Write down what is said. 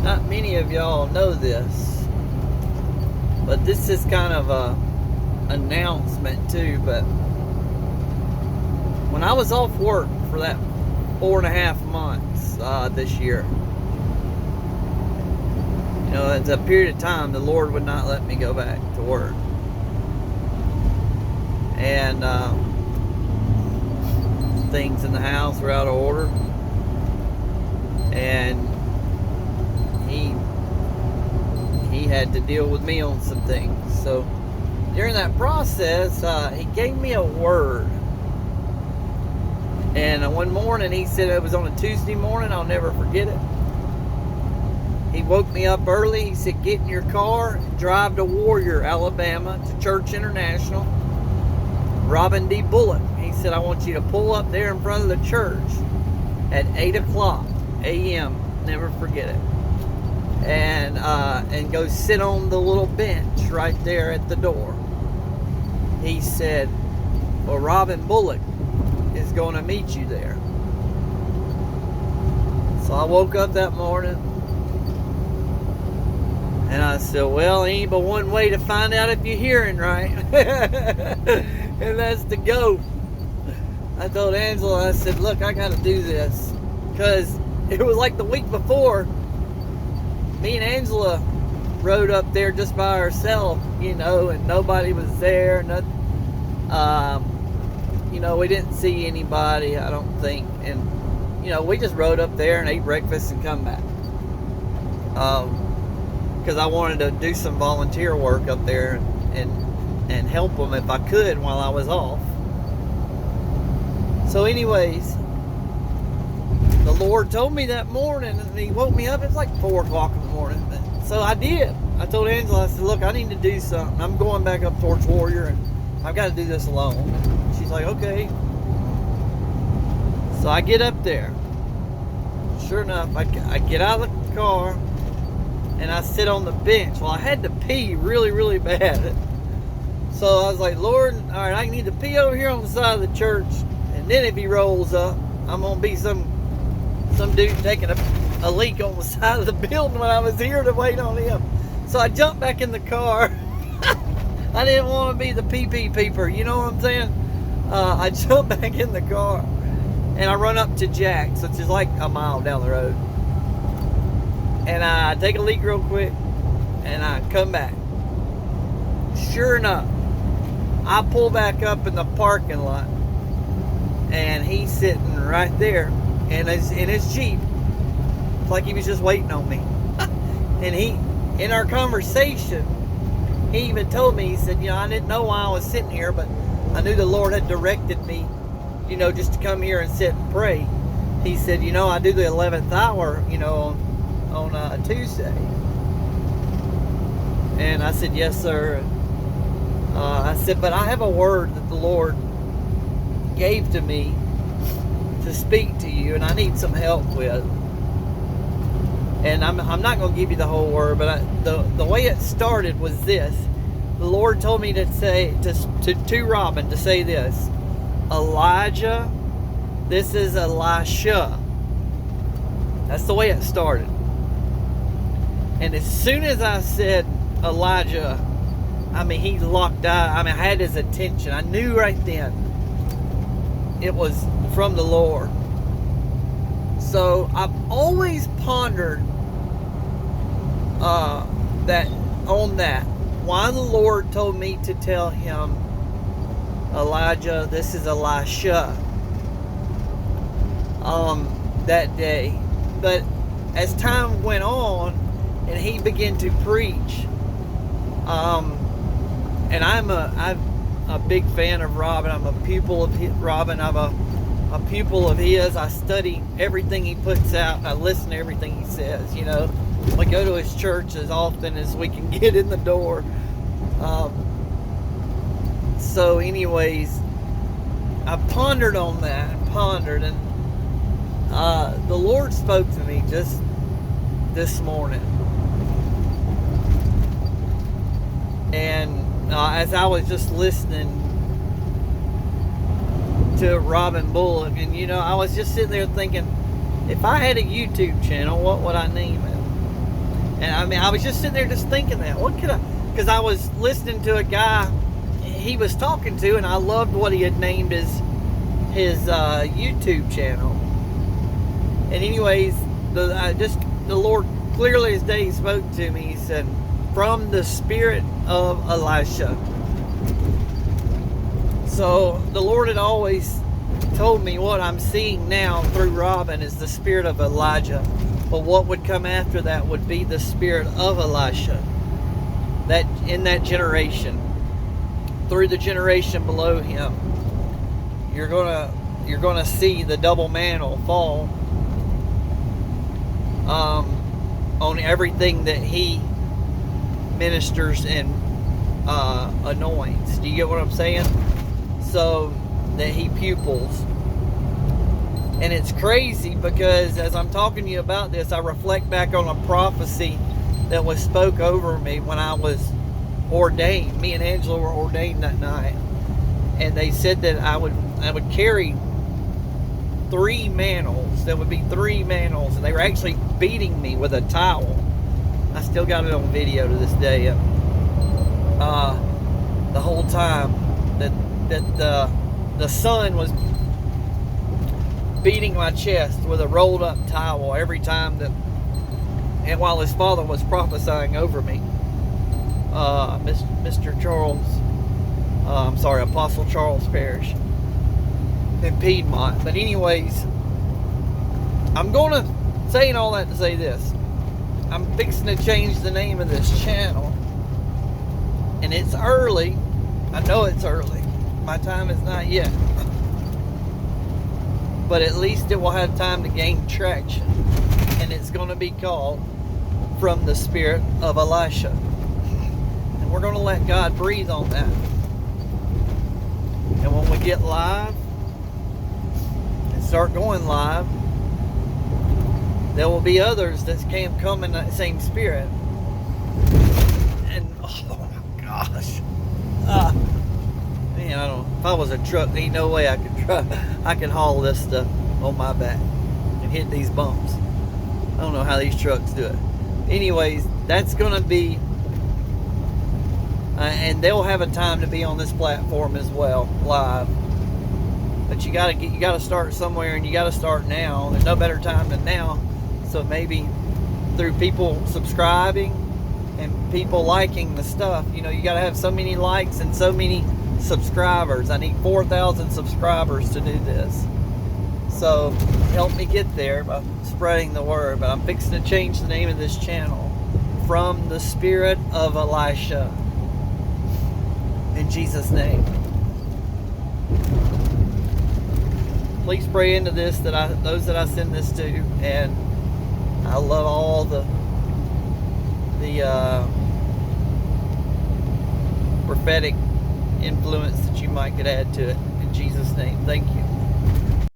Not many of y'all know this, but this is kind of a announcement too. But when I was off work for that 4.5 months this year, it's a period of time the Lord would not let me go back to work. And things in the house were out of order. And he had to deal with me on some things. So during that process, he gave me a word. And one morning he said, it was on a Tuesday morning, I'll never forget it. He woke me up early. He said, get in your car and drive to Warrior, Alabama, to Church International. Robin D. Bullock. He said, I want you to pull up there in front of the church at 8 o'clock a.m. Never forget it. And go sit on the little bench right there at the door. He said, well, Robin Bullock is going to meet you there. So I woke up that morning and I said, well, ain't but one way to find out if you're hearing right. And that's to go. I told Angela, I said, look, I got to do this. Because it was like the week before, me and Angela rode up there just by herself, and nobody was there. Nothing, we didn't see anybody, I don't think. And, we just rode up there and ate breakfast and come back. Because I wanted to do some volunteer work up there and help them if I could while I was off. So anyways, the Lord told me that morning, and he woke me up. It was like 4 o'clock in the morning. So I did. I told Angela, I said, look, I need to do something. I'm going back up towards Warrior, and I've got to do this alone. She's like, okay. So I get up there. Sure enough, I get out of the car, and I sit on the bench. Well, I had to pee really, really bad. So I was like, Lord, all right, I need to pee over here on the side of the church. And then if he rolls up, I'm going to be some dude taking a leak on the side of the building when I was here to wait on him. So I jumped back in the car. I didn't want to be the pee-pee peeper, you know what I'm saying? I jumped back in the car, and I run up to Jack's, which is like a mile down the road. And I take a leak real quick, and I come back. Sure enough, I pull back up in the parking lot, and he's sitting right there in his Jeep. It's like he was just waiting on me. And in our conversation, he even told me, he said, I didn't know why I was sitting here, but I knew the Lord had directed me, just to come here and sit and pray. He said, I do the 11th hour, on a Tuesday. And I said, yes, sir. I said, but I have a word that the Lord gave to me to speak to you, and I need some help with. And I'm not going to give you the whole word, but the way it started was this. The Lord told me to say to Robin to say this: Elijah, this is Elisha. That's the way it started. And as soon as I said Elijah, he locked eyes. I had his attention. I knew right then it was from the Lord. So I've always pondered that why the Lord told me to tell him, Elijah, this is Elisha, that day. But as time went on and he began to preach, and I'm a big fan of Robin. I'm a pupil of Robin. I'm a pupil of his. I study everything he puts out, and I listen to everything he says. We go to his church as often as we can get in the door. So anyways, I pondered on that, and the Lord spoke to me just this morning. And as I was just listening to Robin Bullock, and I was just sitting there thinking, if I had a YouTube channel, what would I name it? And I mean, I was just sitting there just thinking that. What could I... Because I was listening to a guy he was talking to, and I loved what he had named his YouTube channel. And anyways, the Lord clearly as day spoke to me. He said, from the spirit of Elisha. So the Lord had always told me what I'm seeing now through Robin is the spirit of Elijah. But what would come after that would be the spirit of Elisha. That in that generation, through the generation below him, you're gonna see the double mantle fall on everything that he ministers and anoints. Do you get what I'm saying? So that he pupils. And it's crazy because as I'm talking to you about this, I reflect back on a prophecy that was spoke over me when I was ordained. Me and Angela were ordained that night, and they said that I would carry 3 mantles. There would be 3 mantles, and they were actually beating me with a towel. I still got it on video to this day. The whole time that the sun was beating my chest with a rolled up towel every time that, and while his father was prophesying over me, Mr. Charles, Apostle Charles Parrish in Piedmont. But anyways, I'm gonna saying all that to say this. I'm fixing to change the name of this channel, and it's early. I know it's early. My time is not yet, but at least it will have time to gain traction, and it's going to be called From the Spirit of Elisha. And we're going to let God breathe on that. And when we get live and start going live, there will be others that can come in that same spirit. And oh my gosh, man, I don't know. If I was a truck, there ain't no way I could haul this stuff on my back and hit these bumps. I don't know how these trucks do it. Anyways, that's gonna be, and they'll have a time to be on this platform as well, live. But you gotta start somewhere, and you gotta start now. There's no better time than now. So maybe through people subscribing and people liking the stuff, you know, you gotta have so many likes and so many subscribers. I need 4,000 subscribers to do this. So help me get there by spreading the word. But I'm fixing to change the name of this channel, From the Spirit of Elisha, in Jesus' name. Please pray into this, those that I send this to, and I love all the prophetic influence that you might could add to it. In Jesus' name, thank you.